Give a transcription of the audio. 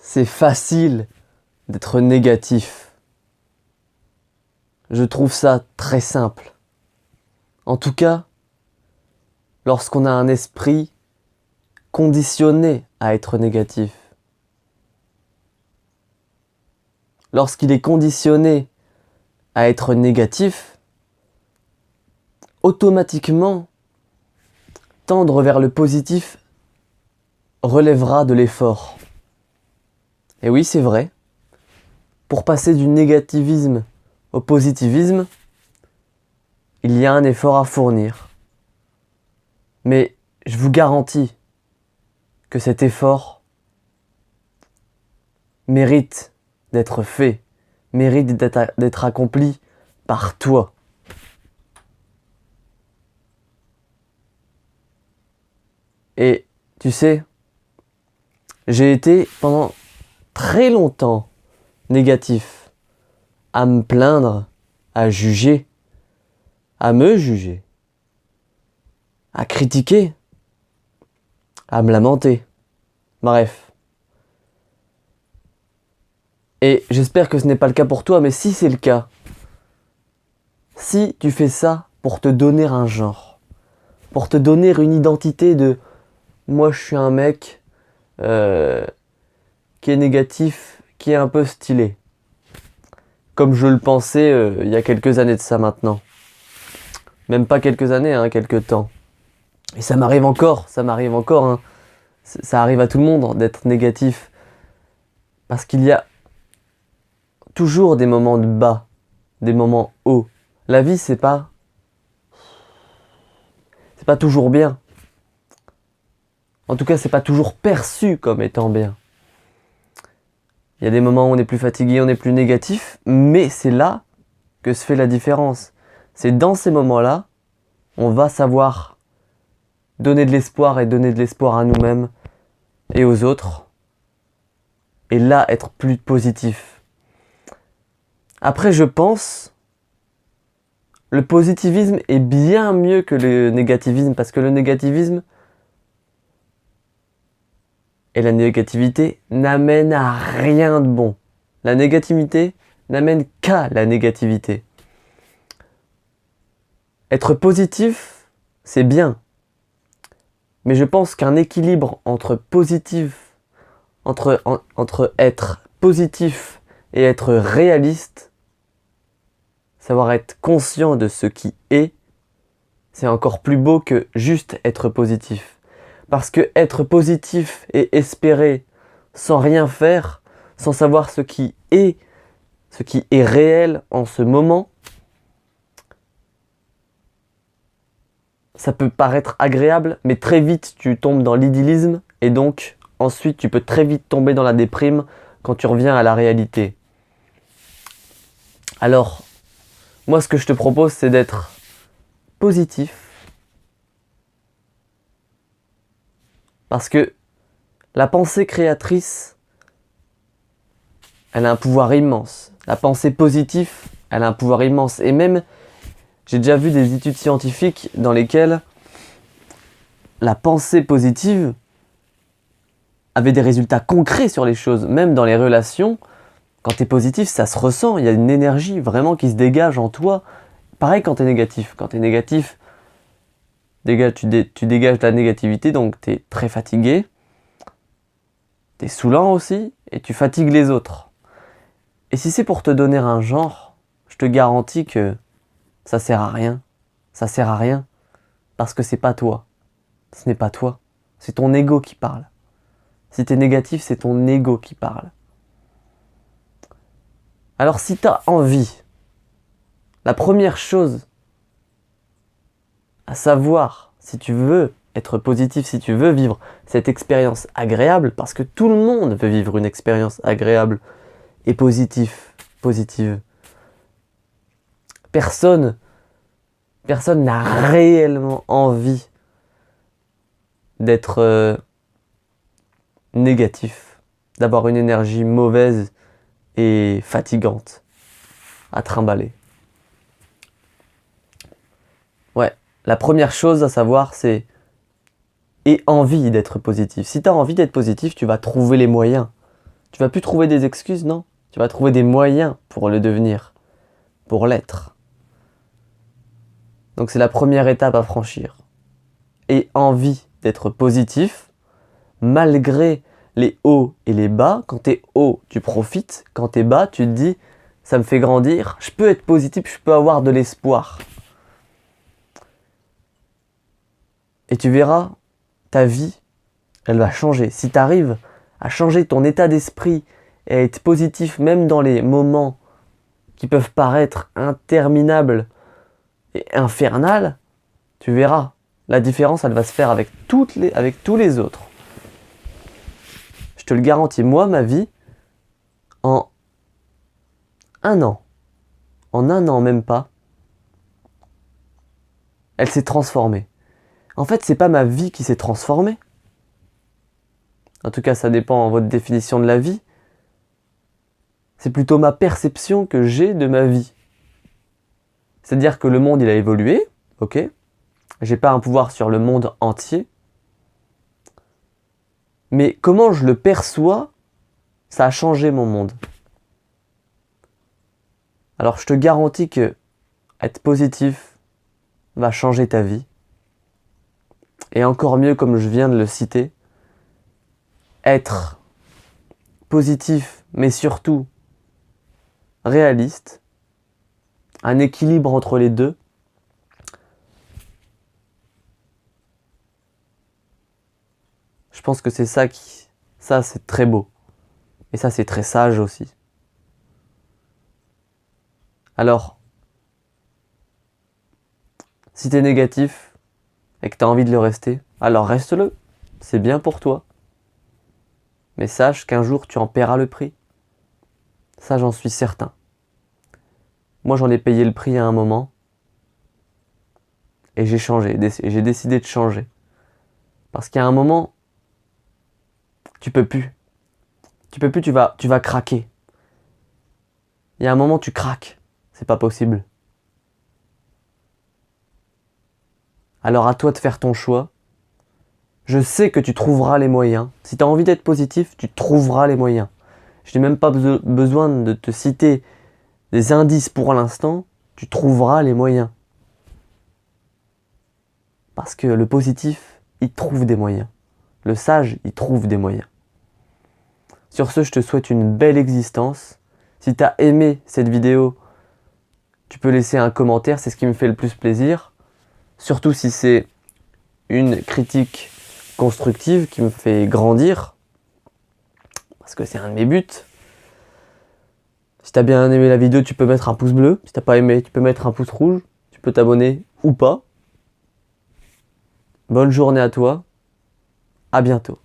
C'est facile d'être négatif. Je trouve ça très simple. En tout cas, lorsqu'on a un esprit conditionné à être négatif. Lorsqu'il est conditionné à être négatif, automatiquement, tendre vers le positif relèvera de l'effort. Et oui, c'est vrai. Pour passer du négativisme au positivisme, il y a un effort à fournir. Mais je vous garantis que cet effort mérite d'être fait, mérite d'être accompli par toi. Et tu sais, j'ai été pendant très longtemps négatif, à me plaindre, à juger, à me juger, à critiquer, à me lamenter. Bref. Et j'espère que ce n'est pas le cas pour toi, mais si c'est le cas, si tu fais ça pour te donner un genre, pour te donner une identité de moi je suis un mec qui est négatif, qui est un peu stylé, comme je le pensais il y a quelques années de ça maintenant. Même pas quelques années, quelques temps. Et ça m'arrive encore. Hein. Ça arrive à tout le monde d'être négatif. Parce qu'il y a toujours des moments de bas, des moments hauts. La vie, c'est pas toujours bien. En tout cas, c'est pas toujours perçu comme étant bien. Il y a des moments où on est plus fatigué, on est plus négatif, mais c'est là que se fait la différence. C'est dans ces moments-là, on va savoir donner de l'espoir et donner de l'espoir à nous-mêmes et aux autres. Et là, être plus positif. Après, je pense, le positivisme est bien mieux que le négativisme, parce que le négativisme et la négativité n'amènent à rien de bon. La négativité n'amène qu'à la négativité. Être positif, c'est bien. Mais je pense qu'un équilibre entre être positif et être réaliste, savoir être conscient de ce qui est, c'est encore plus beau que juste être positif. Parce que être positif et espérer sans rien faire, sans savoir ce qui est réel en ce moment, ça peut paraître agréable, mais très vite tu tombes dans l'idyllisme et donc ensuite tu peux très vite tomber dans la déprime quand tu reviens à la réalité. Alors, moi ce que je te propose c'est d'être positif, parce que la pensée créatrice, elle a un pouvoir immense. La pensée positive, elle a un pouvoir immense. Et même, j'ai déjà vu des études scientifiques dans lesquelles la pensée positive avait des résultats concrets sur les choses. Même dans les relations, quand tu es positif, ça se ressent. Il y a une énergie vraiment qui se dégage en toi. Pareil quand tu es négatif. Quand tu es négatif, tu dégages de la négativité, donc tu es très fatigué. Tu es saoulant aussi, et tu fatigues les autres. Et si c'est pour te donner un genre, je te garantis que ça sert à rien. Ça sert à rien. Parce que c'est pas toi. Ce n'est pas toi. C'est ton ego qui parle. Si t'es négatif, c'est ton ego qui parle. Alors si t'as envie, la première chose à savoir, si tu veux être positif, si tu veux vivre cette expérience agréable, parce que tout le monde veut vivre une expérience agréable et positive. Personne n'a réellement envie d'être négatif, d'avoir une énergie mauvaise et fatigante à trimballer. Ouais, la première chose à savoir c'est aie envie d'être positif. Si tu as envie d'être positif, tu vas trouver les moyens. Tu vas plus trouver des excuses, non. Tu vas trouver des moyens pour le devenir, pour l'être. Donc c'est la première étape à franchir. Et envie d'être positif, malgré les hauts et les bas. Quand t'es haut, tu profites. Quand t'es bas, tu te dis, ça me fait grandir, je peux être positif, je peux avoir de l'espoir. Et tu verras, ta vie, elle va changer. Si tu arrives à changer ton état d'esprit et à être positif même dans les moments qui peuvent paraître interminables et infernales, tu verras, la différence, elle va se faire avec tous les autres. Je te le garantis, moi, ma vie, en un an même pas, elle s'est transformée. En fait, c'est pas ma vie qui s'est transformée. En tout cas, ça dépend de votre définition de la vie. C'est plutôt ma perception que j'ai de ma vie. C'est-à-dire que le monde, il a évolué, ok. J'ai pas un pouvoir sur le monde entier. Mais comment je le perçois, ça a changé mon monde. Alors je te garantis que être positif va changer ta vie. Et encore mieux, comme je viens de le citer, être positif, mais surtout réaliste, un équilibre entre les deux, je pense que c'est ça c'est très beau. Et ça, c'est très sage aussi. Alors, si t'es négatif et que t'as envie de le rester, alors reste-le. C'est bien pour toi. Mais sache qu'un jour, tu en paieras le prix. Ça, j'en suis certain. Moi, j'en ai payé le prix à un moment. Et j'ai changé. J'ai décidé de changer. Parce qu'à un moment, tu peux plus. Tu peux plus, tu vas craquer. Il y a un moment, tu craques. C'est pas possible. Alors à toi de faire ton choix. Je sais que tu trouveras les moyens. Si tu as envie d'être positif, tu trouveras les moyens. Je n'ai même pas besoin de te citer des indices pour l'instant. Tu trouveras les moyens. Parce que le positif, il trouve des moyens. Le sage, il trouve des moyens. Sur ce, je te souhaite une belle existence. Si tu as aimé cette vidéo, tu peux laisser un commentaire, c'est ce qui me fait le plus plaisir. Surtout si c'est une critique constructive qui me fait grandir. Parce que c'est un de mes buts. Si tu as bien aimé la vidéo, tu peux mettre un pouce bleu. Si tu n'as pas aimé, tu peux mettre un pouce rouge. Tu peux t'abonner ou pas. Bonne journée à toi. À bientôt.